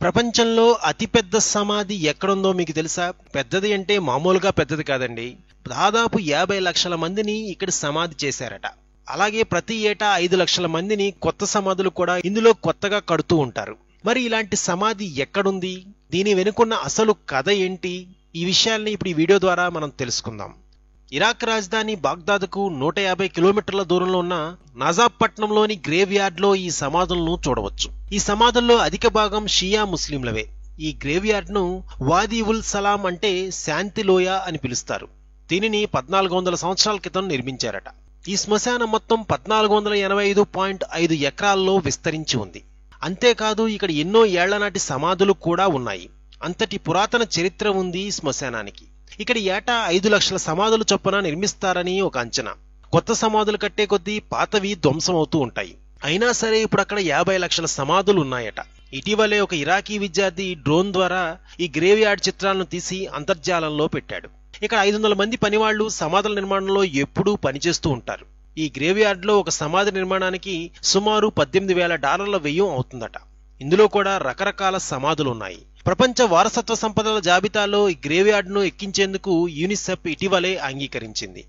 ప్రపంచంలో అతిపెద్ద సమాధి ఎక్కడుందో మీకు తెలుసా? పెద్దది అంటే మామూలుగా పెద్దది కాదండి. దాదాపు 50 లక్షల మందిని ఇక్కడ సమాధి చేశారట. అలాగే ప్రతి ఏటా 5 లక్షల మందిని కొత్త సమాధులు కూడా ఇందులో కొత్తగా కడుతూ ఉంటారు. మరి ఇలాంటి సమాధి ఎక్కడుంది? దీని వెనుకున్న అసలు కథ ఏంటి? ఈ విషయాల్ని ఇప్పుడు ఈ వీడియో ద్వారా మనం తెలుసుకుందాం. ఇరాక్ రాజధాని బాగ్దాద్కు 150 కిలోమీటర్ల దూరంలో ఉన్న నజాబ్ పట్టణంలోని గ్రేవ్ యార్డ్లో ఈ సమాధులను చూడవచ్చు. ఈ సమాధుల్లో అధిక భాగం షియా ముస్లింలవే. ఈ గ్రేవ్ యార్డ్ను వాదీ ఉల్ సలాం అంటే శాంతి లోయ అని పిలుస్తారు. దీనిని 1400 సంవత్సరాల క్రితం నిర్మించారట. ఈ శ్మశానం మొత్తం 1485.5 ఎకరాల్లో విస్తరించి ఉంది. అంతేకాదు ఇక్కడ ఎన్నో ఏళ్ల నాటి సమాధులు కూడా ఉన్నాయి. అంతటి పురాతన చరిత్ర ఉంది ఈ శ్మశానానికి. ఇక్కడ ఏటా 5 లక్షల సమాధులు చొప్పున నిర్మిస్తారని ఒక అంచనా. కొత్త సమాధులు కట్టే కొద్దీ పాతవి ధ్వంసం అవుతూ ఉంటాయి. అయినా సరే ఇప్పుడు అక్కడ 50 లక్షల సమాధులు ఉన్నాయట. ఇటీవలే ఒక ఇరాకీ విద్యార్థి డ్రోన్ ద్వారా ఈ గ్రేవ్ యార్డ్ చిత్రాలను తీసి అంతర్జాలంలో పెట్టాడు. ఇక్కడ 500 మంది పనివాళ్లు సమాధుల నిర్మాణంలో ఎప్పుడూ పనిచేస్తూ ఉంటారు. ఈ గ్రేవ్ యార్డ్ లో ఒక సమాధి నిర్మాణానికి సుమారు $18,000 వ్యయం అవుతుందట. ఇందులో కూడా రకరకాల సమాధులున్నాయి. ప్రపంచ వారసత్వ సంపదల జాబితాలో ఈ గ్రేవ్ యార్డ్ ను ఎక్కించేందుకు యూనిసెఫ్ ఇటీవలే అంగీకరించింది.